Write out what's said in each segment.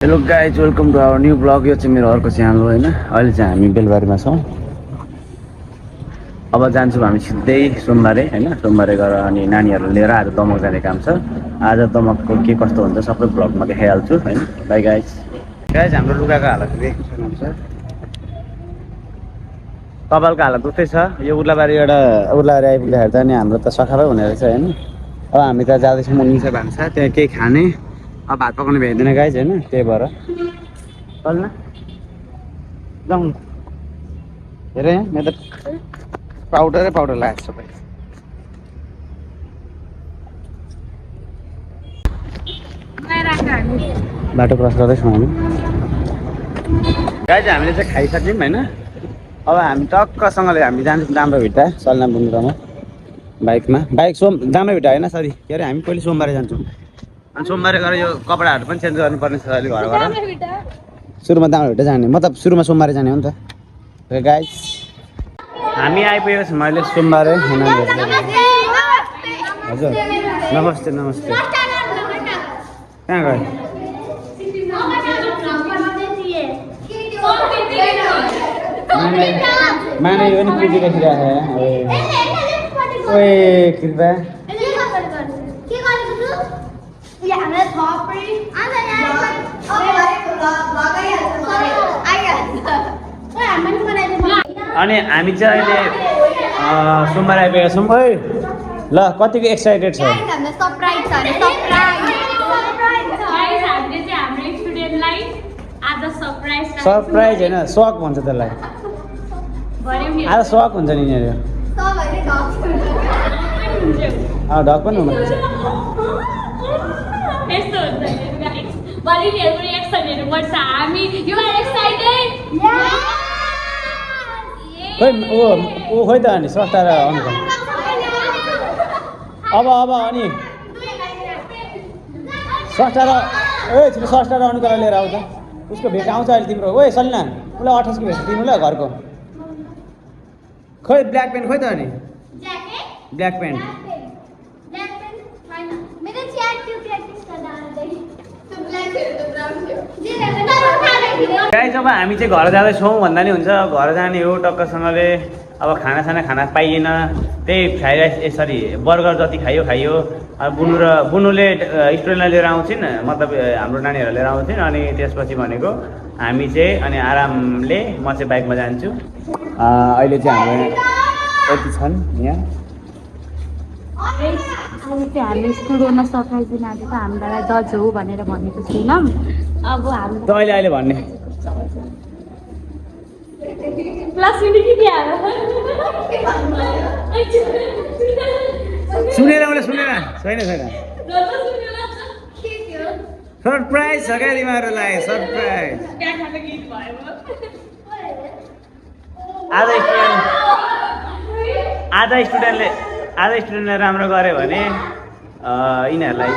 Hello guys welcome to our new blog. यो चाहिँ मेरो अर्को च्यानल हो होइन। अहिले चाहिँ हामी बेलबारीमा छौँ। अब जान्छौँ हामी सिधै सोमबारे होइन। सोमबारे गएर अनि नानीहरू लिएर आज दमक जाने काम छ। आज दमकको के कस्तो हुन्छ सबै ब्लगमा देखाइहाल्छु होइन। By guys. गाइज हाम्रो लुगाको हालत देख्नुहुन्छ। कपालको हालत उस्तै छ। यो उर्लाबारीबाट उर्लाबारी आइपुग्दाखेरि त अनि हाम्रो त सखाबै हुने रहेछ होइन। अब हामी त जाँदैछौँ मुनिस भान्सा त्यहाँ केही खाने। अब भात पकाउनु भ्याइँदैन गाइज होइन। त्यही भएर चल्न जाउँ। हेरेँ मेरो त पाउडरै पाउडर लागेको सबै। बाटो क्रस गर्दैछौँ हामी। गाइज हामीले चाहिँ खाइसक्यौँ होइन। अब हामी टक्कसँगले हामी जान्छौँ डाम्रोभिट्टा सल्ना बुन्द्रोमा बाइकमा। बाइक डाम्रोभिट्टा होइन सरी के अरे हामी पहिले सोमबारे जान्छौँ। अनि सोमबारे गएर यो कपडाहरू पनि चेन्ज गर्नुपर्ने छ अलिक घर गएर। सुरुमा डाम्रोभिट्टा जाने मतलब सुरुमा सोमबारे जाने हो नि त। ओके गाइज हामी आइपुगेको छौँ अहिले सोमबारे। हजुर नमस्ते नमस्ते। कहाँ गयो माने यो पनि कृति लेखिरहेको छ। ओए कृपा अनि हामी चाहिँ अहिले सोमबार आइपुगेका छौँ। है ल कतिको एक्साइटेड छ। सरप्राइज होइन सक भन्छ त्यसलाई। आज सक हुन्छ नि यिनीहरू। ढक पनि हुनुहुन्छ। खोइ ऊ खोइ त अनि सस्ता र अनुकूल। अब अनि सस्ता र सस्ता र अनुकूल लिएर आउँछ। उसको भेट आउँछ अहिले तिम्रो। ओए सलिना उसलाई 28को भेट दिनु ल घरको। खोइ ब्ल्याक पेन्ट खोइ त अनि ब्ल्याक पेन्ट। गाइस अब हामी चाहिँ घर जाँदैछौँ भन्दा नि हुन्छ। घर जाने हो टक्कसँगले। अब खाना पाइएन। त्यही फ्राइड राइस यसरी बर्गर जति खायो। अब बुनुले स्टुडेन्टलाई लिएर आउँछिन् मतलब हाम्रो नानीहरूलाई लिएर आउँछिन्। अनि त्यसपछि भनेको हामी चाहिँ अनि आरामले म चाहिँ बाइकमा जान्छु। अहिले चाहिँ हाम्रो यति छन् यहाँ। हामी स्टुडियोमा सरप्राइज दिन आएको त हामीलाई जज हो भनेर भनेको छैनौँ। अब हामी त अहिले भन्ने सुनेर छैन सरप्राइज छ क्या तिमीहरूलाई। सरप्राइज आज स्टुडेन्टले राम्रो गर्यो भने यिनीहरूलाई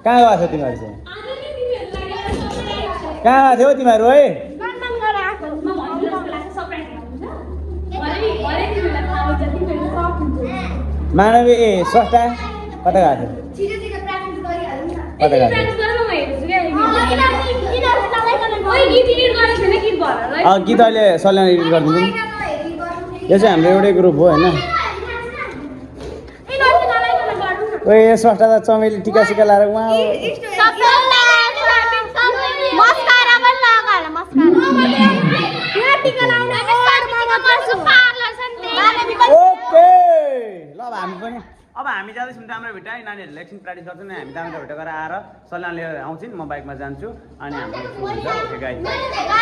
कहाँ गएको थियो तिमीहरू चाहिँ? कहाँ गएको थियो तिमीहरू? है मानवी स्रष्टा कता गएको थियो? कता गएको थियो? गीत अहिले सल्यान एडिट गरिदिन्छु नि। यो चाहिँ हाम्रो एउटै ग्रुप हो होइन। ओए स्रष्टा त चमेली टिका सिका लाएर उहाँ ओके ल अब हामी जाँदैछौँ डाम्रोभिट्टा। नानीहरूले एकछिन प्र्याक्टिस गर्छन्। हामी डाम्रोभिट्टा गएर आएर सल्लाह लिएर आउँछन्। म बाइकमा जान्छु अनि हाम्रो हुन्छ। ओके गाइस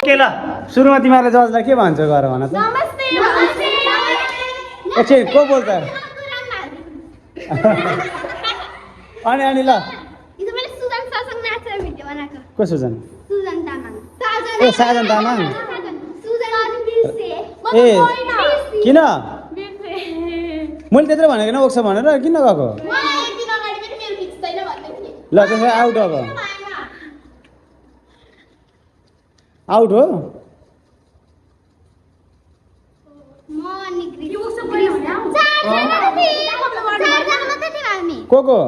ओके ल सुरुमा तिमीहरूले जजलाई के भन्छ गर भन त। एकछिन को बोल्छ अनि ल को सुजन? ए साजन तामाङ। ए किन मैले त्यत्रो भनेको न ओक्छ भनेर किन गएको? ल त्यसो आउट अब आउट हो। को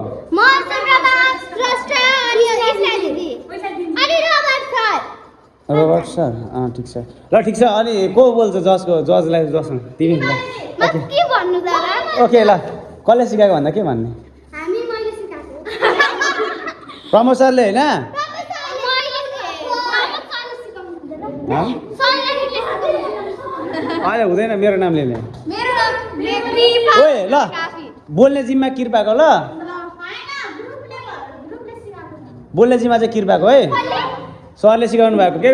रोबर्ट सर ठिक छ ल ठिक छ अनि को बोल्छ जजलाई जसँग तिमी ल ओके ल कसले सिकाएको भन्दा के भन्ने प्रमोद सरले होइन अहिले हुँदैन मेरो नाम लिने ओए ल बोल्ने जिम्मा कृपाको ल बोल्ने जिम्मा चाहिँ कृपाको है सरले सिकाउनु भएको के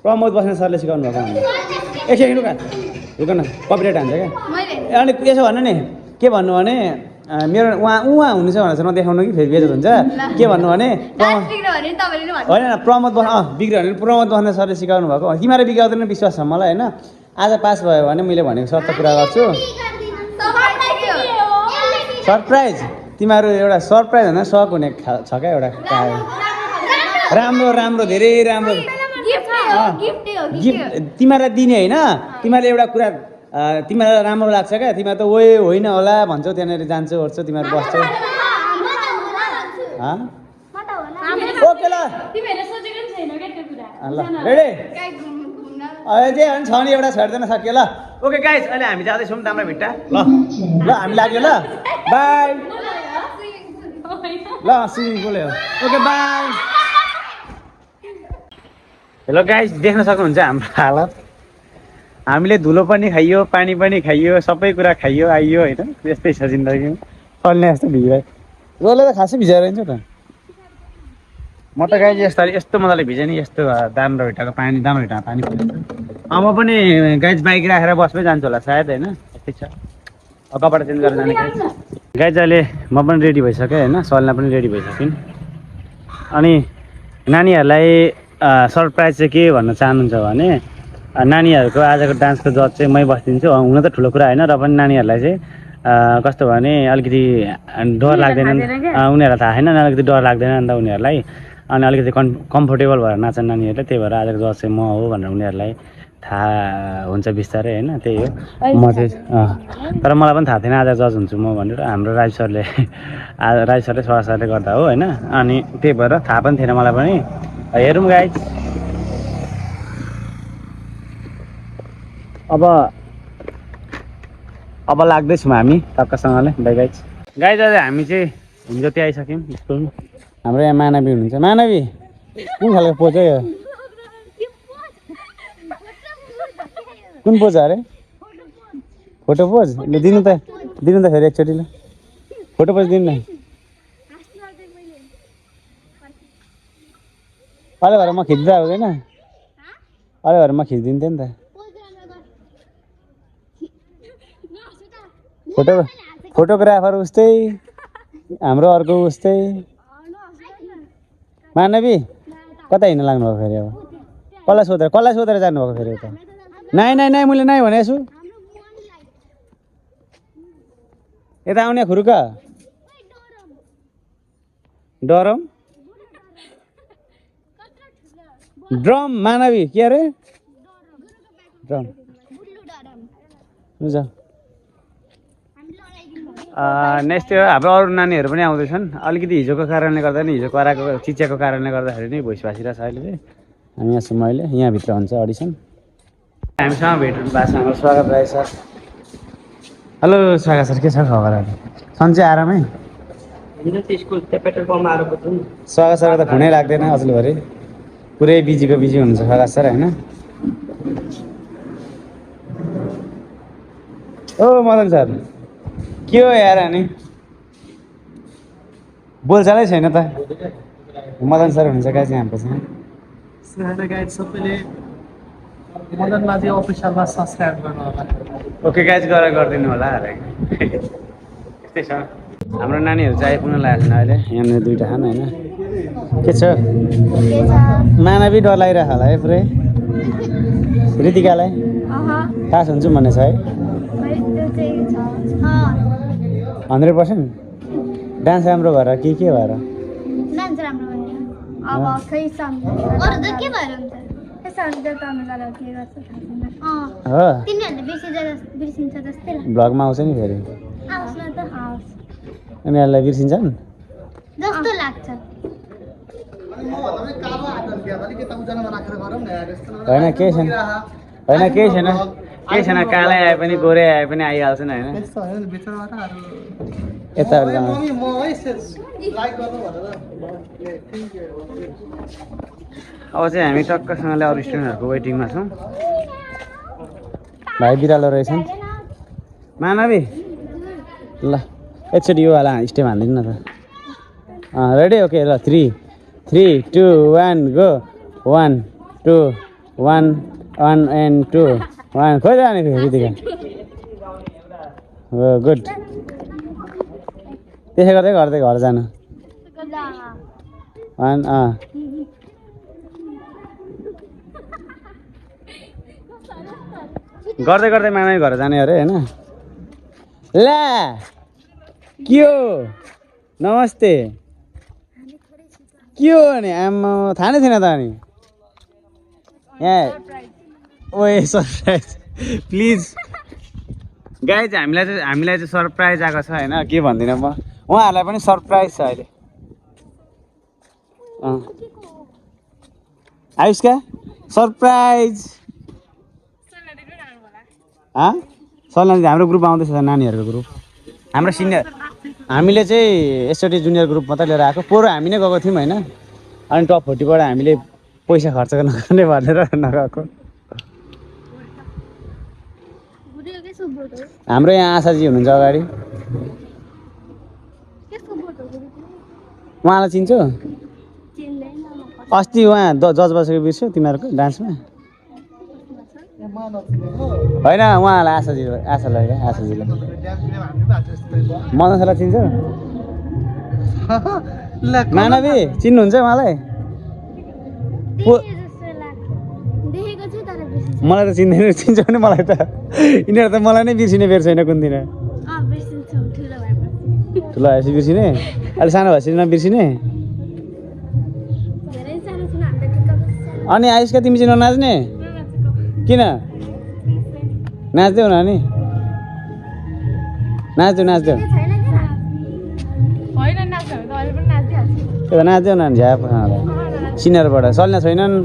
प्रमोद बस्ने सरले सिकाउनु भएको एकछिन रुक न कपिराइट हान्छ क्या अनि यसो भन्नु नि के भन्नु भने मेरो उहाँ हुनुहुन्छ भनेर चाहिँ नदेखाउनु कि फेरि बेजत हुन्छ के भन्नु भने होइन प्रमोद बिग्रियो भने प्रमोद बस्ने सरले सिकाउनु भएको तिमीहरू बिगाउँदैन विश्वास छ मलाई होइन आज पास भयो भने मैले भनेको सर त कुरा गर्छु सरप्राइज तिमीहरू एउटा सरप्राइज होइन सक हुने छ क्या एउटा राम्रो धेरै राम्रो गिफ्ट तिमीहरूलाई दिने होइन तिमीहरूले एउटा कुरा तिमीहरूलाई राम्रो लाग्छ क्या तिमीहरू त ओए होइन होला भन्छौ त्यहाँनिर जान्छौ ओर्छौ तिमीहरू बस्छौ ओके ल रेडी जे छ नि एउटा छड्दैन सक्यो ल ओके गाइज अहिले हामी जाँदैछौँ राम्रो भिट्टा ल हामी लाग्यो ल बाई ल swimming pool okay bye hello guys देख्न सक्नुहुन्छ हाम्रो हालत हामीले धुलो पनि खाइयो पानी पनि खाइयो सबै कुरा खाइयो आइयो होइन त्यस्तै छ जिन्दगीमा चल्ने जस्तो भिजाइ जसले त खासै भिजाएर हिँड्छ त म त गाइज यस्तो मजाले भिजेँ नि यस्तो दाम्रो भिट्टाको पानी दाम्रो भिट्टामा पानी अब पनि गाइज बाइक राखेर बसमै जान्छु होला सायद होइन यस्तै छ कपडा चेन्ज गरेर जाने गाइज अहिले म पनि रेडी भइसकेँ होइन सल्ना पनि रेडी भइसकिन् अनि नानीहरूलाई सरप्राइज चाहिँ के भन्न चाहनुहुन्छ भने नानीहरूको आजको डान्सको जज चाहिँ मै बसिदिन्छु हुन त ठुलो कुरा होइन र पनि नानीहरूलाई चाहिँ कस्तो भने अलिकति डर लाग्दैन उनीहरूलाई थाहा छैन अलिकति डर लाग्दैन नि त उनीहरूलाई अनि अलिकति कम्फोर्टेबल भएर नाच्छन् नानीहरूले त्यही भएर आजको जज चाहिँ म हो भनेर उनीहरूलाई थाहा हुन्छ बिस्तारै होइन त्यही हो म चाहिँ तर मलाई पनि थाहा थिएन आज जज हुन्छु म भनेर हाम्रो राज सरले सर सरले गर्दा हो होइन अनि त्यही भएर थाहा पनि थिएन मलाई पनि हेरौँ गाइज अब लाग्दैछौँ हामी टक्कसँगले बाई गाइज अहिले हामी चाहिँ हुन्छ त्यहाँ आइसक्यौँ स्कुलमा हाम्रो यहाँ मानवी हुनुहुन्छ मानवी कुन खालको पोज हो यो कुन पोज अरे फोटो पोज ल दिनु त फेरि एकचोटि ल फोटो पोज दिनु न अहिले भएर म खिच्दा हुँदैन अहिले भएर म खिचिदिन्थेँ नि त फोटोग्राफर उस्तै हाम्रो अर्को उस्तै मानवी कता हिँड्न लाग्नुभएको फेरि अब कसलाई सोधेर जानुभएको फेरि उता नाइ मैले नाइ भनेको छु यता आउने खुरुक डरम ड्रम मानवी के अरे ड्रम बुझ नेक्स्ट त्यो हाम्रो अरू नानीहरू पनि आउँदैछन् अलिकति हिजोको कारणले गर्दा नि हिजो कराएको चिच्याको कारणले गर्दाखेरि नै भोइस भाँसिरहेको छ अहिले चाहिँ हामी यहाँ छौँ अहिले यहाँभित्र हुन्छ अडिसन हामीसँग भेट भएको छ हाम्रो स्वागत राई सर हेलो स्वागत सर के छ खबर अहिले सन्चै आरामै स्वागत सरको त फोनै लाग्दैन अचेलभरि पुरै बिजी हुनुहुन्छ स्वागत सर होइन ओ मदन सर के हो यार अनि बोलचालै छैन त मदन सर हुनुहुन्छ गाइज हामीसँग सबैले मदनमा चाहिँ अफिसियलमा सब्सक्राइब गर्नु होला ओके गाइज गरिदिनु होला यस्तै छ हाम्रो नानीहरू चाहिँ आइपुग्न लागेको छैन अहिले यहाँनिर दुइटा खान होइन के छ मानवी डर लागिरहेको होला है पुरै ऋतिकालाई पास हुन्छु भन्ने छ है 100% डान्स राम्रो भएर के भएर डान्स राम्रो भएर अब खै सम अरु त के भएर हुन्छ हो तिनीहरूले बिर्सिन्छ जस्तै लाग्छ भ्लगमा आउँछ नि फेरि आओस् न त आओस् उनीहरूलाई बिर्सिन्छन् जस्तो लाग्छ होइन केही छैन होइन केही छैन केही छैन कालै आए पनि गोरै आए पनि आइहाल्छन् होइन यताहरू जानु अब चाहिँ हामी टक्कसँगले अरू स्टुडेन्टहरूको वेटिङमा छौँ भाइ बिरालो रहेछन् मानवी ल एकचोटि यो वाला स्टेप हालिदिनु न त रेडी ओके ल 3 3 2 1 गो 1 2 1 1 and 2 1 खोइ जाने फेरि हो गुड त्यसै गर्दै गर्दै घर जानु 1 गर्दै गर्दै मामा घर जाने अरे होइन ला के हो नमस्ते के हो अनि आमा थाहा नै थिएन त अनि यहाँ ओए सरप्राइज प्लिज गाइज हामीलाई चाहिँ सरप्राइज आएको छ होइन के भन्दिनँ म उहाँहरूलाई पनि सरप्राइज छ अहिले आयुषका सरप्राइज सल्लाह हाम्रो ग्रुप आउँदैछ नानीहरूको ग्रुप हाम्रो सिनियर हामीले चाहिँ यसचोटि जुनियर ग्रुप मात्रै लिएर आएको पोहोर हामी नै गएको थियौँ होइन अनि टप 40बाट हामीले पैसा खर्च नगर्ने भनेर नगएको हाम्रो यहाँ आशाजी हुनुहुन्छ अगाडि उहाँलाई चिन्छौ अस्ति उहाँ जज बसेको बिर्स्यो तिमीहरूको डान्समा होइन उहाँलाई आशालाई मनसालाई चिन्छ मानवी चिन्नुहुन्छ उहाँलाई मलाई त चिन्दैन चिन्छ भने मलाई त यिनीहरू त मलाई नै बिर्सिने बेर छैन कुन दिन ठुलो भएपछि बिर्सिने अहिले सानो भएपछि नबिर्सिने अनि आयुषका तिमी चाहिँ ननाच्ने किन नाच्देऊ न अनि नाच्देऊ त्यो नाच्देऊ न झ्याप सिनियरबाट सल्ना छैनन्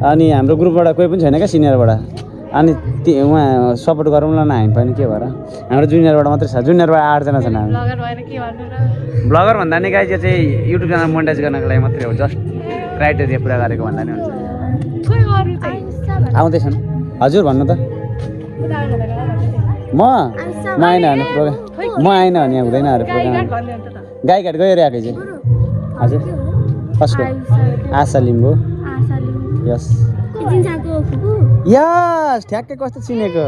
अनि हाम्रो ग्रुपबाट कोही पनि छैन क्या सिनियरबाट अनि उहाँ सपोर्ट गरौँला न हामी पनि के भएर हाम्रो जुनियरबाट मात्रै छ जुनियरबाट 8 जना छन् हामी ब्लगर भन्दा नि गाइज यो चाहिँ युट्युब च्यानल मोनेटाइज गर्नको लागि मात्रै हो जस्ट क्राइटेरिया पुरा गरेको भन्दा नि हुन्छ आउँदैछन् हजुर भन्नु त म आएन भने प्रोग्राम म आएन भने हुँदैन अरे प्रोग्राम गाईघाट गइरहेको चाहिँ हजुर कसको आशा लिम्बू यस यस ठ्याक्कै कस्तो चिनेको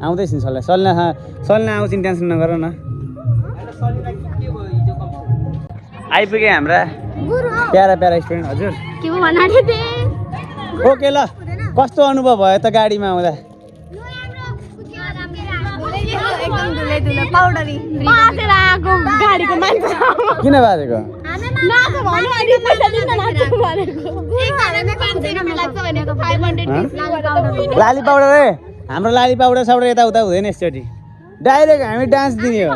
आउँदैछन् सल्लाह आउँछन् टेन्सन नगर न आइपुगे हाम्रा प्यारा स्टुडेन्ट हजुर ओके ल कस्तो अनुभव भयो त गाडीमा आउँदा किन बाजेको लाली पाउडर हाम्रो लाली पाउडर साउडर यताउता हुँदैन यसचोटि डाइरेक्ट हामी डान्स दिने हो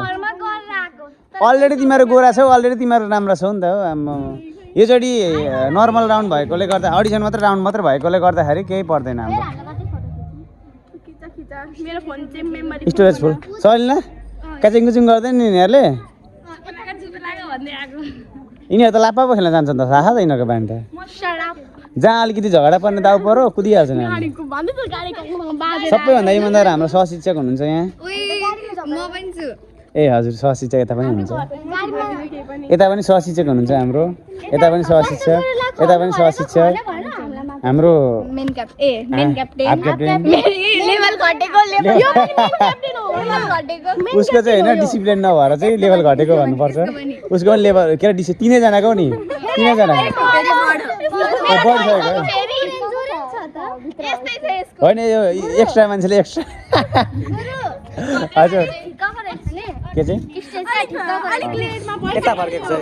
अलरेडी तिमीहरू गोरा छौ अलरेडी तिमीहरू राम्रो छौ नि त हो योचोटि नर्मल राउन्ड भएकोले गर्दा अडिसन मात्रै राउन्ड मात्रै भएकोले गर्दाखेरि केही पर्दैन हाम्रो स्टोरेज फुल चल्न काचिङ कुचिङ गर्दैन नि यिनीहरूले यिनीहरू त लाप्पा पो खेल्न जान्छन् त थाहा छ यिनीहरूको बानी त जहाँ अलिकति झगडा पर्ने दाउ पऱ्यो कुदिहाल्छ नि सबैभन्दा इमान्दार हाम्रो सहशिक्षक हुनुहुन्छ यहाँ ए हजुर सहशिक्षक यता पनि हुनुहुन्छ यता पनि सहशिक्षक हुनुहुन्छ हाम्रो यता पनि सहशिक्षक हाम्रो उसको चाहिँ होइन डिसिप्लिन नभएर चाहिँ लेभल घटेको भन्नुपर्छ उसको पनि लेभल के अरे तिनैजनाको नि होइन यो एक्स्ट्रा मान्छेले एक्स्ट्रा हजुर के चाहिँ यता फर्केको छ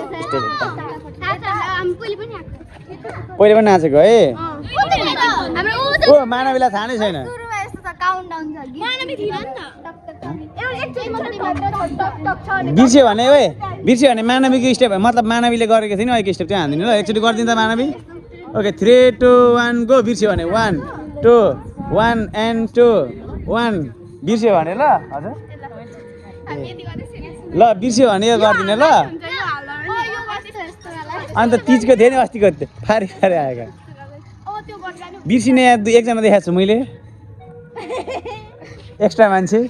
पहिले पनि नाचेको है हाम्रो ओ मानवीलाई थाहा नै छैन सुरुमा यस्तो छ काउन्टडाउन छ कि मानवी थिएन नि त एउटा एकचोटि मात्रै टक छ बिर्स्यो भने ओए बिर्स्यो भने मानवीको स्टेप मतलब मानवीले गरेको थियो नि अहिलेको स्टेप चाहिँ हान्दिनु ल एकचोटि गरिदिनु त मानवी ओके 3 2 1 गो बिर्स्यो भने 1 2 1 and 2 1 बिर्स्यो भने ल हजुर ल बिर्स्यो भने यो गरिदिने ल अन्त तिजको थियो नि अस्तिको फारी फारी आएको बिर्सिने एकजना देखाएको छु मैले एक्स्ट्रा मान्छे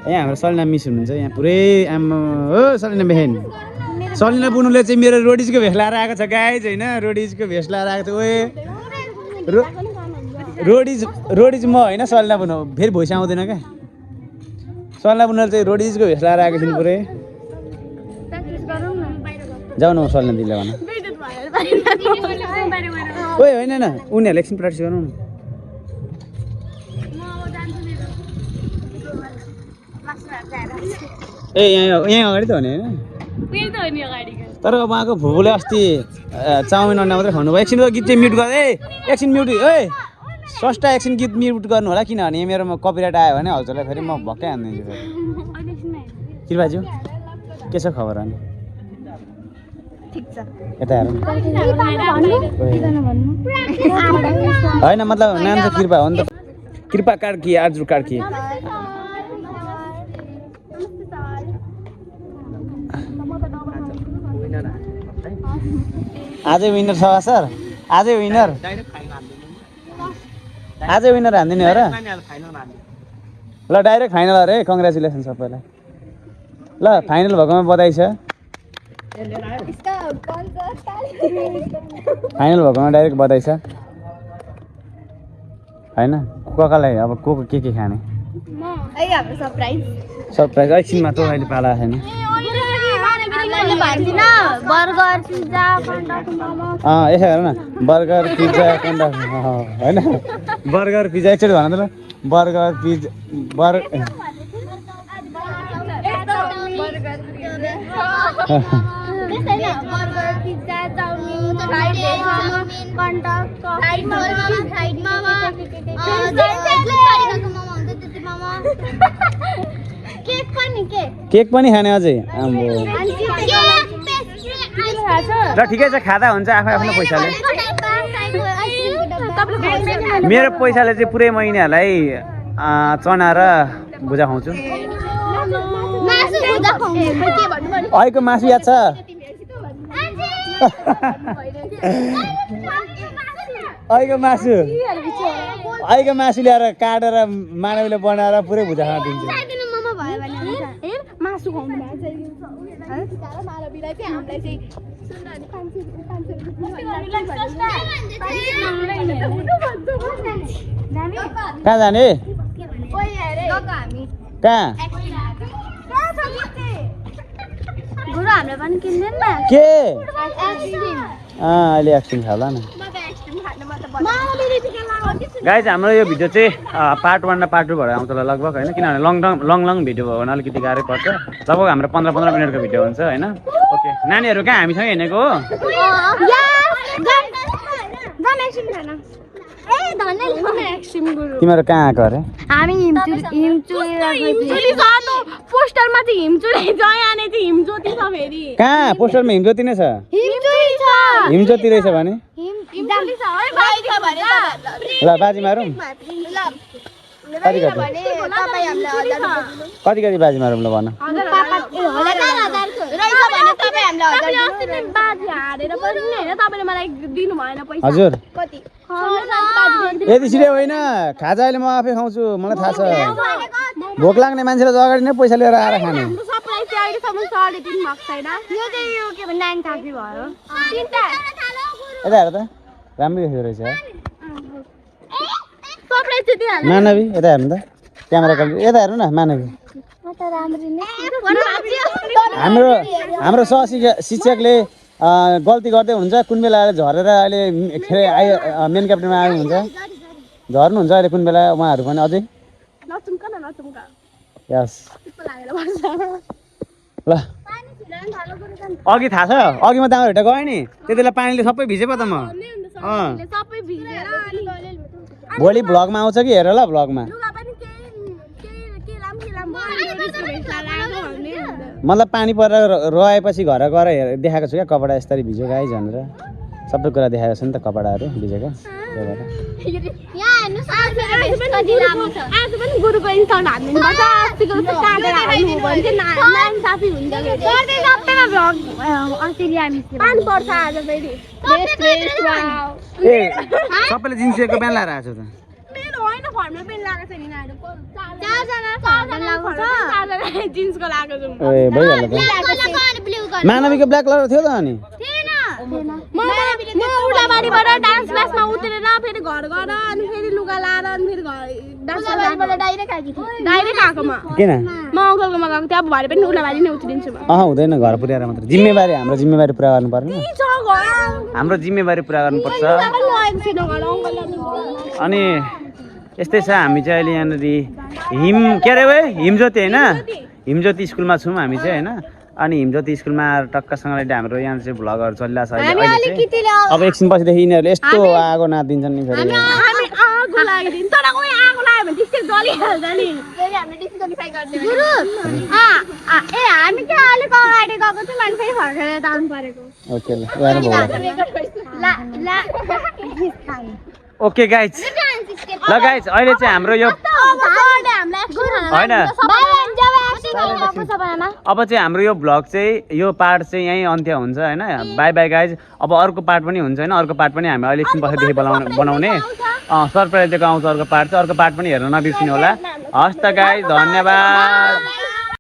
यहाँ हाम्रो सलिना मिस हुनुहुन्छ यहाँ पुरै आमा हो सलिना बेहेन सलिना बुनुले चाहिँ मेरो रोडिजको भेष लाएर आएको छ गाइज होइन रोडिजको भेष लाएर आएको छ ओए रोडिज म होइन सलिना बुनु फेरि भोइस आउँदैन क्या सलिना बुनुले चाहिँ रोडिजको भेष लाएर आएको थिइन् पुरै जाऊ न सलिना दिदीले भन ओए होइन न उनीहरूले एकछिन प्र्याक्टिस गरौँ न ए यहाँ अगाडि त हो नि होइन तर उहाँको फुपूले अस्ति चाउमिन अन्डा मात्रै खानु भयो एकछिनको गीत चाहिँ म्युट गर्दै एकछिन म्युट है सस्ता एकछिन गीत म्युट गर्नु होला किनभने मेरोमा कपिराइट आयो भने हजुरलाई फेरि म भक्कै हान्दिन्छु फेरि कृपाज्यू के छ खबर अनि यता हेर होइन मतलब नाम चाहिँ कृपा हो नि त कृपा कार्की आर्जु कार्की आजै विनर छ सर आजै विनर हान्दिने हो र ल डाइरेक्ट फाइनल अरे कङ्ग्रेचुलेसन सबैलाई ल फाइनल भएकोमा बधाई छ फाइनल भएकोमा डाइरेक्ट बधाई छ होइन ककालाई अब को के खाने सरप्राइज एकछिनमा त अहिले पाला छैन यसो हेर न बर्गर पिज्जा कन्डा होइन बर्गर पिज्जा एकचोटि भन त ल बर्गर पिज्जा केक पनि खाने अझै ल ठिकै छ खाँदा हुन्छ आफै आफ्नो पैसाले मेरो पैसाले चाहिँ पुरै महिनाहरूलाई चना र भुजा खुवाउँछु अहिलेको मासु याद छ अहिलेको मासु ल्याएर काटेर मानवले बनाएर पुरै भुजा खान दिन्छु कहाँ जाने कहाँ के अहिले आइसक्रिम खाला न गाइज हाम्रो यो भिडियो चाहिँ पार्ट 1 र पार्ट 2 भएर आउँछ होला लगभग होइन किनभने लङ भिडियो भयो भने अलिकति गाह्रै पर्छ लगभग हाम्रो 15 मिनटको भिडियो हुन्छ होइन ओके नानीहरू कहाँ हामीसँग हिँडेको हो तिमीहरू कहाँ आएको अरे हामी पोस्टरमा चाहिँ हिमचुली जयाने चाहिँ हिमज्योति छ फेरि कहाँ पोस्टरमा हिमज्योति नै छ हिमज्योति रहेछ भने ल बाजी मारौँ कति बाजी मारौँ ल भन हजुर यति छिटो होइन खाजा अहिले म आफै खाउँछु मलाई थाहा छ भोक लाग्ने मान्छेलाई अगाडि नै पैसा लिएर आएर खाने यता हेर त राम्रै देख्दो रहेछ मानवी यता हेर्नु त क्यामेरा यता हेर्नु न मानवी हाम्रो शिक्षकले गल्ती गर्दै हुन्छ कुन बेला झरेर अहिले आयो मेन क्याप्टेनमा आयो हुन्छ झर्नुहुन्छ अहिले कुन बेला उहाँहरू पनि अझै यस ल अघि थाहा छ अघि म दामा भेट्टा गएँ नि त्यति बेला पानीले सबै भिजे पो त म सबै भिजेर अनि भोलि भ्लगमा आउँछ कि हेर ल भ्लगमा लुगा पनि के लाम मतलब पानी परेर रहेपछि घर गएर देखाएको छु क्या कपडा यसरी भिज्यो गाइज भनेर सबै कुरा देखाएको छ नि त कपडाहरू भिजेको त्यही भएर यहाँ हेर्नुस् आज पनि गुरुको इन्सल्ट हान्नुपर्छ अस्तिको जस्तो काटेर हाल्नु भने चाहिँ नानी साथी हुन्छ गर्दै सबैमा भ्लग अस्ट्रेलिया हामी पानी पर्छ आज फेरि ए सबैले जिन्सको बिहान लाएर आएको छ त मेरो होइन फर्मल पेन लगाएको छ नि नानीको चारजना फर्मल लगाउँछ जिन्सको लगाएको छु ए भइहाल्यो त मानवीको ब्ल्याक कलर थियो त अनि म उल्टाबारीबाट डान्स क्लासमा उत्रेर फेरि घर गएर अनि फेरि लुगा लाएर अनि फेरि डान्स क्लासबाट डाइरेक्ट आएको म किन म अङ्कलकोमा गएको थिएँ अब भरे पनि उल्टाबारी नै उत्रिन्छु म हुँदैन घर पुर्याएर मात्र जिम्मेवारी हाम्रो जिम्मेवारी पुरा गर्नु पर्ने हाम्रो जिम्मेवारी पुरा गर्नुपर्छ अनि यस्तै छ हामी चाहिँ अहिले यहाँनिर के अरे हिमज्योति होइन हिमज्योति स्कुलमा छौँ हामी चाहिँ होइन अनि हिमज्योति स्कुलमा टक्कसँगले हाम्रो यहाँ चाहिँ भ्लगहरू चलिरहेको छ अहिले चाहिँ अब एकछिन पछिदेखि यिनीहरूले यस्तो आगो नाचिदिन्छन् नि फेरि ओके ओके गाइज ल गाइज अहिले चाहिँ हाम्रो यो होइन अब चाहिँ हाम्रो यो भ्लग चाहिँ यो पार्ट चाहिँ यहीँ अन्त्य हुन्छ होइन बाई बाई गाइज अब अर्को पार्ट पनि हुन्छ होइन अर्को पार्ट पनि हामी अहिले एकछिन पछिदेखि बनाउने सरप्राइज दिएको आउँछ अर्को पार्ट चाहिँ अर्को पार्ट पनि हेर्न नबिर्सिनु होला हस् त गाइज धन्यवाद।